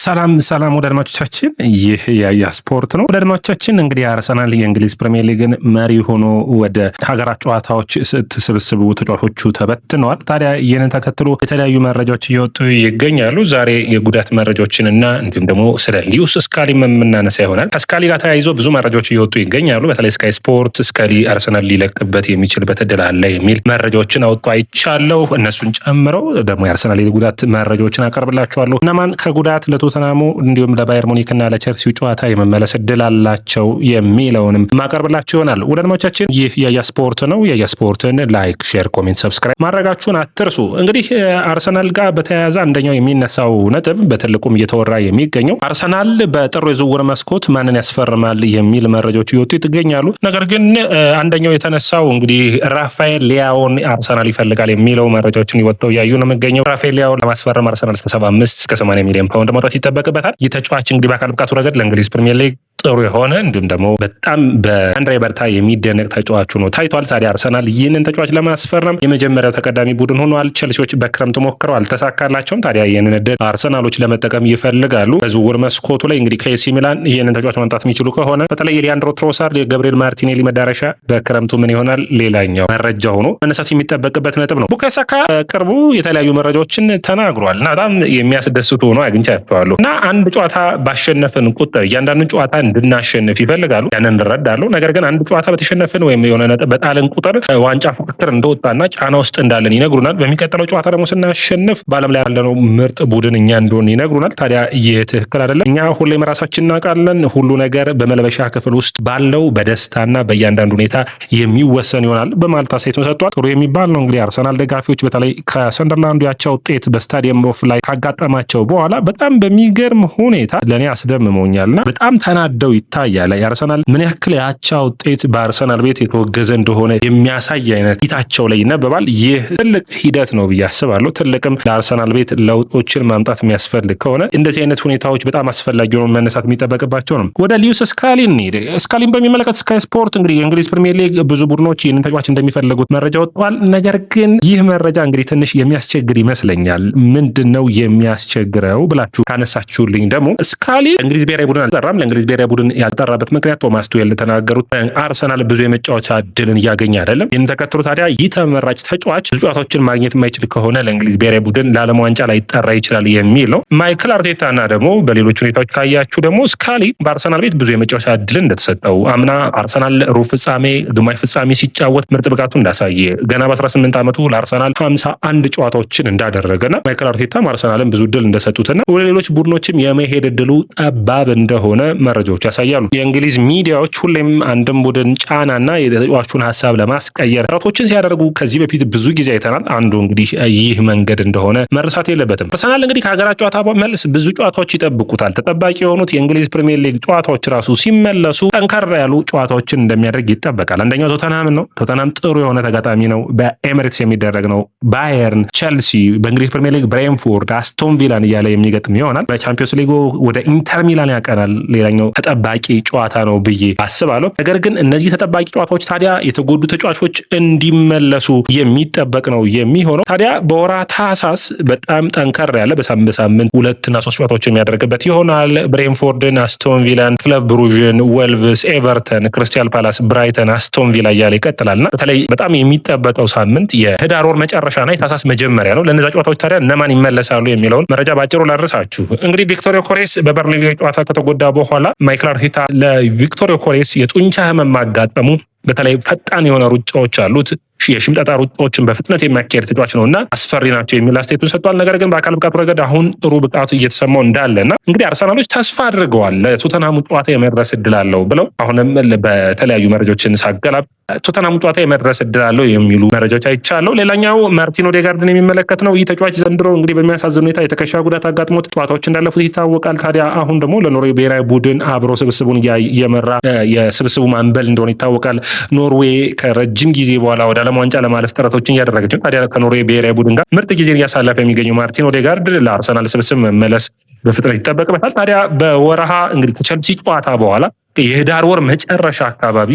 ሰላም ወደ አድማጮቻችን፣ ይህ ያያ ስፖርት ነው። ወደ አድማጮቻችን እንግዲህ አርሰናል የእንግሊዝ ፕሪሚየር ሊግን መሪ ሆኖ ወደ ሀገራት ጨዋታዎች ስትሰበስቡ ተጫዋቾቹ ተበትነዋል። ታዲያ ይህንን ተከትሎ የተለያዩ መረጃዎች እየወጡ ይገኛሉ። ዛሬ የጉዳት መረጃዎችን እና እንዲሁም ደግሞ ስለ ሊዩስ ስካሊ የምናነሳ ይሆናል። ከስካሊ ጋር ተያይዞ ብዙ መረጃዎች እየወጡ ይገኛሉ። በተለይ ስካይ ስፖርት ስካሊ አርሰናል ሊለቅበት የሚችልበት እድል አለ የሚል መረጃዎችን አውጥቶ አይቻለሁ። እነሱን ጨምረው ደግሞ የአርሰናል የጉዳት መረጃዎችን አቀርብላችኋለሁ። እነማን ከጉዳት ለቶተናሙ እንዲሁም ለባየር ሙኒክ እና ለቸልሲው ጨዋታ የመመለስ እድል አላቸው የሚለውንም ማቀርብላችሁ ይሆናል። ወደ አድማጮቻችን ይህ ያያ ስፖርት ነው። ያያ ስፖርትን ላይክ፣ ሼር፣ ኮሜንት፣ ሰብስክራይብ ማድረጋችሁን አትርሱ። እንግዲህ አርሰናል ጋር በተያያዘ አንደኛው የሚነሳው ነጥብ በትልቁም እየተወራ የሚገኘው አርሰናል በጥሩ የዝውውር መስኮት ማንን ያስፈርማል የሚል መረጃዎች ይወጡ ይገኛሉ። ነገር ግን አንደኛው የተነሳው እንግዲህ ራፋኤል ሊያውን አርሰናል ይፈልጋል የሚለው መረጃዎችን ይወጣው ያዩ ነው የሚገኘው። ራፋኤል ሊያውን ለማስፈረም አርሰናል እስከ 75 እስከ 80 ሚሊዮን ፓውንድ ማውጣት ይጠበቅበታል። የተጫዋች እንግዲህ በአካል ብቃቱ ረገድ ለእንግሊዝ ፕሪሚየር ሊግ ጥሩ የሆነ እንዲሁም ደግሞ በጣም በአንድሬ በርታ የሚደነቅ ተጫዋቹ ነው ታይቷል። ታዲያ አርሰናል ይህንን ተጫዋች ለማስፈረም የመጀመሪያው ተቀዳሚ ቡድን ሆኗል። ቸልሲዎች በክረምቱ ሞክረው አልተሳካላቸውም። ታዲያ ይህንን እድል አርሰናሎች ለመጠቀም ይፈልጋሉ። በዝውውር መስኮቱ ላይ እንግዲህ ከኤሲ ሚላን ይህንን ተጫዋች ማምጣት የሚችሉ ከሆነ በተለይ የሊያንድሮ ትሮሳርድ የገብርኤል ማርቲኔሊ መዳረሻ በክረምቱ ምን ይሆናል ሌላኛው መረጃ ሆኖ መነሳት የሚጠበቅበት ነጥብ ነው። ቡካዮ ሳካ ቅርቡ የተለያዩ መረጃዎችን ተናግሯል እና በጣም የሚያስደስቱ ሆኖ አግኝቻቸዋለሁ እና አንድ ጨዋታ ባሸነፍን ቁጥር እያንዳንዱን ጨዋታ እንድናሸንፍ ይፈልጋሉ። ያንን እንረዳለሁ። ነገር ግን አንድ ጨዋታ በተሸነፍን ወይም የሆነ ነጥብ በጣልን ቁጥር ዋንጫ ፉክክር እንደወጣና ጫና ውስጥ እንዳለን ይነግሩናል። በሚቀጥለው ጨዋታ ደግሞ ስናሸንፍ በዓለም ላይ ያለነው ምርጥ ቡድን እኛ እንደሆን ይነግሩናል። ታዲያ ይህ ትክክል አይደለም። እኛ ሁሌም ራሳችን እናውቃለን። ሁሉ ነገር በመልበሻ ክፍል ውስጥ ባለው በደስታና በእያንዳንዱ ሁኔታ የሚወሰን ይሆናል በማለት አስተያየቱን ሰጥቷል። ጥሩ የሚባል ነው። እንግዲህ አርሰናል ደጋፊዎች በተለይ ከሰንደርላንዱ ያቻ ውጤት በስታዲየም ኦፍ ላይ ካጋጠማቸው በኋላ በጣም በሚገርም ሁኔታ ለእኔ አስደምሞኛልና በጣም ተናደው ይታያል። የአርሰናል ምን ያክል ያቻ ውጤት በአርሰናል ቤት የተወገዘ እንደሆነ የሚያሳይ አይነት ፊታቸው ላይ ይነበባል። ይህ ትልቅ ሂደት ነው ብዬ አስባለሁ። ትልቅም ለአርሰናል ቤት ለውጦችን ማምጣት የሚያስፈልግ ከሆነ እንደዚህ አይነት ሁኔታዎች በጣም አስፈላጊ ሆኖ መነሳት የሚጠበቅባቸው ነው። ወደ ሊዩስ ስካሊ እንሂድ። ስካሊን በሚመለከት ስካይ ስፖርት እንግዲህ የእንግሊዝ ፕሪሚየር ሊግ ብዙ ቡድኖች ይህንን ተጫዋች እንደሚፈልጉት መረጃ ወጥቷል። ነገር ግን ይህ መረጃ እንግዲህ ትንሽ የሚያስቸግር ይመስለኛል። ምንድን ነው የሚያስቸግረው ብላችሁ ካነሳችሁልኝ ደግሞ ስካሊ እንግሊዝ ብሔራዊ ቡድን አልጠራም። ለእንግሊዝ ብሔራዊ ቡድን ያልጠራበት ምክንያት ቶማስ ቱዌል ተናገሩት። አርሰናል ብዙ የመጫወቻ እድልን እያገኘ አይደለም። ይህን ተከትሎ ታዲያ ይህ ተመራጭ ተጫዋች ብዙ ጨዋታዎችን ማግኘት የማይችል ከሆነ ለእንግሊዝ ብሔራዊ ቡድን ለዓለም ዋንጫ ላይ ይጠራ ይችላል የሚል ነው። ማይክል አርቴታ እና ደግሞ በሌሎች ሁኔታዎች ካያችሁ ደግሞ ስካሊ በአርሰናል ቤት ብዙ የመጫወቻ እድልን እንደተሰጠው አምና አርሰናል ሩብ ፍጻሜ፣ ግማሽ ፍጻሜ ሲጫወት ምርጥ ብቃቱ እንዳሳየ ገና በ18 ዓመቱ ለአርሰናል 51 ጨዋታዎችን እንዳደረገና ማይክል አርቴታም አርሰናልን ብዙ እድል እንደሰጡትና ወደ ሌሎች ቡድኖችም የመሄድ እድሉ ጠባብ እንደሆነ መረጃዎች ያሳያሉ። የእንግሊዝ ሚዲያዎች ሁሌም አንድም ቡድን ጫናና የተጫዋቹን ሀሳብ ለማስቀየር ጥረቶችን ሲያደርጉ ከዚህ በፊት ብዙ ጊዜ አይተናል። አንዱ እንግዲህ ይህ መንገድ እንደሆነ መረሳት የለበትም። አርሰናል እንግዲህ ከሀገራት ጨዋታ መልስ ብዙ ጨዋታዎች ይጠብቁታል። ተጠባቂ የሆኑት የእንግሊዝ ፕሪሚየር ሊግ ጨዋታዎች ራሱ ሲመለሱ ጠንከር ያሉ ጨዋታዎችን እንደሚያደርግ ይጠበቃል። አንደኛው ቶተንሃም ነው። ቶተንሃም ጥሩ የሆነ ተጋጣሚ ነው። በኤሚሬትስ የሚደረግ ነው። ባየርን፣ ቸልሲ፣ በእንግሊዝ ፕሪሚየር ሊግ ብሬንፎርድ፣ አስቶን ቪላን እያለ የሚገጥም ይሆናል። በቻምፒዮንስ ሊጉ ወደ ኢንተር ሚላን ያቀናል። ሌላኛው ተጠባቂ ጨዋታ ነው ብዬ አስባለሁ። ነገር ግን እነዚህ ተጠባቂ ጨዋታዎች ታዲያ የተጎዱ ተጫዋቾች እንዲመለሱ የሚጠበቅ ነው የሚሆነው። ታዲያ በወራ ታህሳስ በጣም ጠንከር ያለ በሳምንት 2 እና 3 ጨዋታዎች የሚያደርግበት ይሆናል። ብሬንፎርድን፣ አስቶን ቪላን፣ ክለብ ብሩዥን፣ ወልቭስ፣ ኤቨርተን፣ ክሪስታል ፓላስ፣ ብራይተን፣ አስቶን ቪላ እያለ ይቀጥላልና በተለይ በጣም የሚጠበቀው ሳምንት የህዳር ወር መጨረሻና የታህሳስ መጀመሪያ ነው። ለነዛ ጨዋታዎች ታዲያ እነማን ይመለሳሉ የሚለውን መረጃ ባጭሩ ላድርሳችሁ። እንግዲህ ቪክቶሪዮ ኮሬስ በበርሊን ጨዋታ ከተጎዳ በኋላ ማይክል አርቴታ ለቪክቶሪዮ ኮሬስ የጡንቻ ህመም ማጋጠሙ በተለይ ፈጣን የሆነ ሩጫዎች አሉት የሽምጠጣ ሩጫዎችን በፍጥነት የሚያካሄድ ተጫዋች ነውና አስፈሪ ናቸው የሚል አስተያየቱን ሰጥቷል። ነገር ግን በአካል ብቃቱ ረገድ አሁን ጥሩ ብቃቱ እየተሰማው እንዳለና እንግዲህ አርሰናሎች ተስፋ አድርገዋል ለቶተንሃሙ ጨዋታ የመድረስ እድል አለው ብለው አሁንም በተለያዩ መረጃዎችን ሳገላብ ቶተንሃሙ ጨዋታ የመድረስ እድል አለው የሚሉ መረጃዎች አይቻለሁ። ሌላኛው ማርቲን ኦዴጋርድን የሚመለከት ነው። ይህ ተጫዋች ዘንድሮ እንግዲህ በሚያሳዝን ሁኔታ የትከሻ ጉዳት አጋጥሞት ጨዋታዎች እንዳለፉት ይታወቃል። ታዲያ አሁን ደግሞ ለኖርዌይ ብሔራዊ ቡድን አብሮ ስብስቡን እየመራ የስብስቡ ማንበል እንደሆነ ይታወቃል። ኖርዌይ ከረጅም ጊዜ በኋላ ወደ ዓለም ዋንጫ ለማለፍ ጥረቶችን እያደረገች ነው። ታዲያ ከኖርዌይ ብሔራዊ ቡድን ጋር ምርጥ ጊዜን እያሳለፈ የሚገኘው ማርቲን ኦዴጋርድ ለአርሰናል ስብስብ መመለስ በፍጥነት ይጠበቅበታል። ታዲያ በወረሃ እንግዲህ ከቸልሲ ጨዋታ በኋላ የህዳር ወር መጨረሻ አካባቢ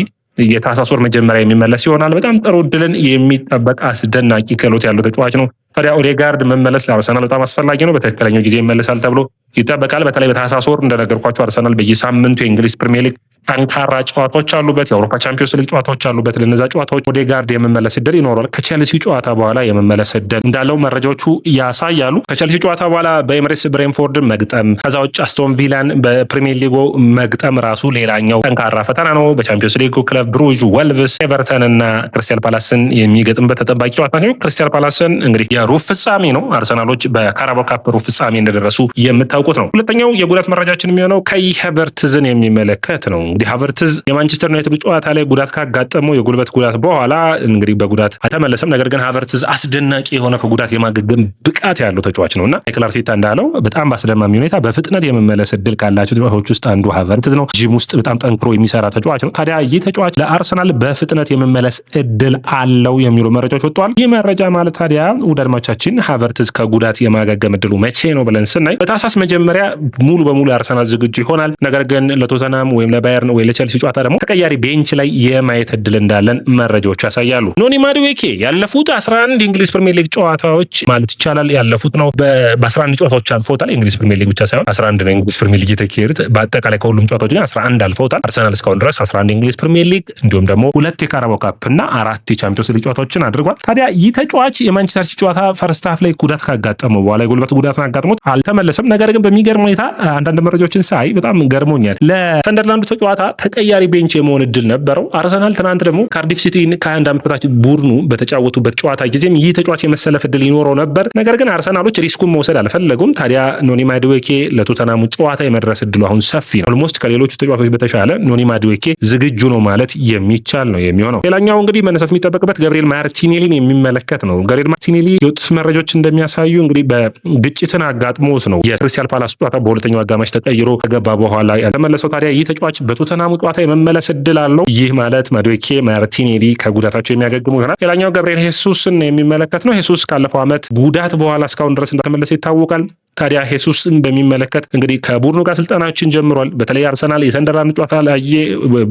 የታህሳስ ወር መጀመሪያ የሚመለስ ይሆናል። በጣም ጥሩ እድልን የሚጠበቅ አስደናቂ ክህሎት ያለው ተጫዋች ነው። ታዲያ ኦዴጋርድ መመለስ ለአርሰናል በጣም አስፈላጊ ነው። በትክክለኛው ጊዜ ይመለሳል ተብሎ ይጠበቃል። በተለይ በታህሳስ ወር እንደነገርኳቸው አርሰናል በየሳምንቱ የእንግሊዝ ፕሪሚየር ሊግ ጠንካራ ጨዋታዎች አሉበት። የአውሮፓ ቻምፒዮንስ ሊግ ጨዋታዎች አሉበት። ለነዛ ጨዋታዎች ኦዴጋርድ የመመለስ እድል ይኖረዋል። ከቼልሲ ጨዋታ በኋላ የመመለስ እድል እንዳለው መረጃዎቹ ያሳያሉ። ከቼልሲ ጨዋታ በኋላ በኤምሬትስ ብሬንፎርድ መግጠም፣ ከዛ ውጭ አስቶን ቪላን በፕሪሚየር ሊጉ መግጠም ራሱ ሌላኛው ጠንካራ ፈተና ነው። በቻምፒዮንስ ሊጉ ክለብ ብሩዥ፣ ወልቭስ፣ ኤቨርተን እና ክሪስታል ፓላስን የሚገጥምበት ተጠባቂ ጨዋታ ነው። ክሪስታል ፓላስን እንግዲህ የሩብ ፍጻሜ ነው። አርሰናሎች በካራባኦ ካፕ ሩብ ፍጻሜ እንደደረሱ የምታውቁት ነው። ሁለተኛው የጉዳት መረጃችን የሚሆነው ካይ ሃቨርትዝን የሚመለከት ነው። እንግዲህ ሃቨርትዝ የማንቸስተር ዩናይትድ ጨዋታ ላይ ጉዳት ካጋጠመው የጉልበት ጉዳት በኋላ እንግዲህ በጉዳት አልተመለሰም። ነገር ግን ሃቨርትዝ አስደናቂ የሆነ ከጉዳት የማገገም ብቃት ያለው ተጫዋች ነውና ማይክል አርቴታ እንዳለው በጣም በአስደማሚ ሁኔታ በፍጥነት የመመለስ እድል ካላቸው ተጫዋቾች ውስጥ አንዱ ሃቨርትዝ ነው። ጂም ውስጥ በጣም ጠንክሮ የሚሰራ ተጫዋች ነው። ታዲያ ይህ ተጫዋች ለአርሰናል በፍጥነት የመመለስ እድል አለው የሚሉ መረጃዎች ወጥተዋል። ይህ መረጃ ማለት ታዲያ ውድ አድማጮቻችን ሃቨርትዝ ከጉዳት የማገገም እድሉ መቼ ነው ብለን ስናይ በታህሳስ መጀመሪያ ሙሉ በሙሉ አርሰናል ዝግጁ ይሆናል። ነገር ግን ለቶተናም ወይም ለባየርን ወይ ለቼልሲ ጨዋታ ደግሞ ተቀያሪ ቤንች ላይ የማየት እድል እንዳለን መረጃዎች ያሳያሉ። ኖኒ ማዱዌኬ ያለፉት 11 የእንግሊዝ ፕሪሚየር ሊግ ጨዋታዎች ማለት ይቻላል ያለፉት ነው። በ11 ጨዋታዎች አልፈውታል። የእንግሊዝ ፕሪሚየር ሊግ ብቻ ሳይሆን 11 ነው የእንግሊዝ ፕሪሚየር ሊግ የተካሄዱት። በአጠቃላይ ከሁሉም ጨዋታዎች ግን 11 አልፈውታል። አርሰናል እስካሁን ድረስ 11 የእንግሊዝ ፕሪሚየር ሊግ እንዲሁም ደግሞ 2 የካራባኦ ካፕ እና 4 የቻምፒዮንስ ሊግ ጨዋታዎችን አድርጓል። ታዲያ ይህ ተጫዋች የማንቸስተር ሲቲ ጨዋታ ፈርስት ሃፍ ላይ ጉዳት ካጋጠመው በኋላ የጉልበት ጉዳትን አጋጥሞት አልተመለሰም። ነገር ግን በሚገርም ሁኔታ አንዳንድ መረጃዎችን ሳይ በጣም ገርሞኛል። ለሰንደርላንዱ ጨዋታ ተቀያሪ ቤንች የመሆን እድል ነበረው። አርሰናል ትናንት ደግሞ ካርዲፍ ሲቲ ከ21 ዓመት በታች ቡድኑ በተጫወቱበት ጨዋታ ጊዜም ይህ ተጫዋች የመሰለፍ እድል ይኖረው ነበር። ነገር ግን አርሰናሎች ሪስኩን መውሰድ አልፈለጉም። ታዲያ ኖኒ ማዱዌኬ ለቶተናሙ ጨዋታ የመድረስ እድሉ አሁን ሰፊ ነው። ኦልሞስት ከሌሎቹ ተጫዋቾች በተሻለ ኖኒ ማዱዌኬ ዝግጁ ነው ማለት የሚቻል ነው የሚሆነው። ሌላኛው እንግዲህ መነሳት የሚጠበቅበት ገብርኤል ማርቲኔሊን የሚመለከት ነው። ገብርኤል ማርቲኔሊ የወጡት መረጃዎች እንደሚያሳዩ እንግዲህ በግጭትን አጋጥሞት ነው የክሪስታል ፓላስ ጨዋታ በሁለተኛው አጋማሽ ተቀይሮ ከገባ በኋላ ያልተመለሰው። ታዲያ ይህ ተጫዋች በቶተናሙ ጨዋታ የመመለስ እድል አለው። ይህ ማለት ማዱዌኬ፣ ማርቲኔሊ ከጉዳታቸው የሚያገግሙ ይሆናል። ሌላኛው ገብርኤል ሄሱስን የሚመለከት ነው። ሄሱስ ካለፈው ዓመት ጉዳት በኋላ እስካሁን ድረስ እንዳልተመለሰ ይታወቃል። ታዲያ ሄሱስን በሚመለከት እንግዲህ ከቡድኑ ጋር ስልጠናዎችን ጀምሯል። በተለይ አርሰናል የሰንደርላንድ ጨዋታ ላይ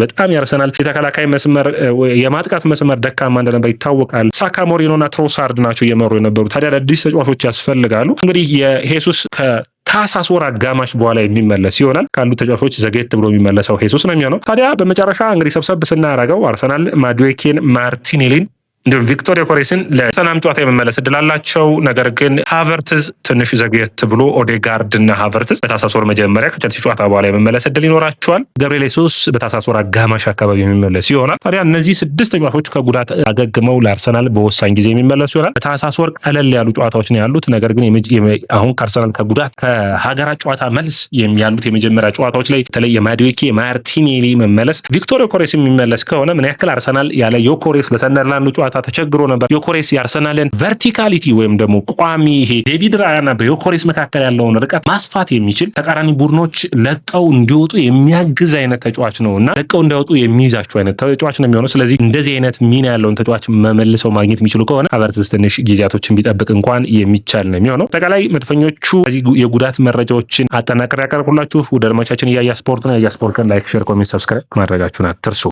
በጣም የአርሰናል የተከላካይ መስመር የማጥቃት መስመር ደካማ እንደነበር ይታወቃል። ሳካ፣ ሞሪኖና ትሮሳርድ ናቸው እየመሩ የነበሩ። ታዲያ አዳዲስ ተጫዋቾች ያስፈልጋሉ። እንግዲህ የሄሱስ ታህሳስ ወር አጋማሽ በኋላ የሚመለስ ይሆናል። ካሉት ተጫዋቾች ዘግየት ብሎ የሚመለሰው ሄሱስ ነው የሚሆነው። ታዲያ በመጨረሻ እንግዲህ ሰብሰብ ስናደርገው አርሰናል ማዱዌኬን፣ ማርቲኔሊን እንዲሁም ቪክቶር ዮኬሬስን ለቶተንሃም ጨዋታ የመመለስ እድል አላቸው። ነገር ግን ሃቨርትዝ ትንሽ ዘግየት ብሎ ኦዴጋርድ እና ሃቨርትዝ በታህሳስ ወር መጀመሪያ ከቼልሲ ጨዋታ በኋላ የመመለስ እድል ይኖራቸዋል። ገብርኤል ሄሱስ በታህሳስ ወር አጋማሽ አካባቢ የሚመለስ ይሆናል። ታዲያ እነዚህ 6 ተጫዋቾች ከጉዳት አገግመው ለአርሰናል በወሳኝ ጊዜ የሚመለሱ ይሆናል። በታህሳስ ወር ቀለል ያሉ ጨዋታዎች ነው ያሉት። ነገር ግን አሁን ከአርሰናል ከጉዳት ከሀገራት ጨዋታ መልስ ያሉት የመጀመሪያ ጨዋታዎች ላይ በተለይ የማዱዌኬ፣ ማርቲኔሊ መመለስ፣ ቪክቶር ዮኬሬስ የሚመለስ ከሆነ ምን ያክል አርሰናል ያለ ዮኬሬስ በሰንደርላንዱ ጨዋታ ተቸግሮ ነበር። ዮኬሬስ የአርሰናልን ቨርቲካሊቲ ወይም ደግሞ ቋሚ ይሄ ዴቪድ ራያና በዮኬሬስ መካከል ያለውን ርቀት ማስፋት የሚችል ተቃራኒ ቡድኖች ለቀው እንዲወጡ የሚያግዝ አይነት ተጫዋች ነው እና ለቀው እንዳይወጡ የሚይዛቸው አይነት ተጫዋች ነው የሚሆነው። ስለዚህ እንደዚህ አይነት ሚና ያለውን ተጫዋች መመልሰው ማግኘት የሚችሉ ከሆነ ሃቨርትዝ ትንሽ ጊዜያቶችን ቢጠብቅ እንኳን የሚቻል ነው የሚሆነው። አጠቃላይ መድፈኞቹ የጉዳት መረጃዎችን አጠናቅሬ ያቀርብኩላችሁ። ውድ አድማጮቻችን ያያ ስፖርት ነው። ያያ ስፖርትን ላይክ፣ ሼር፣ ኮሜንት፣ ሰብስክራይብ ማድረጋችሁን አትርሱ።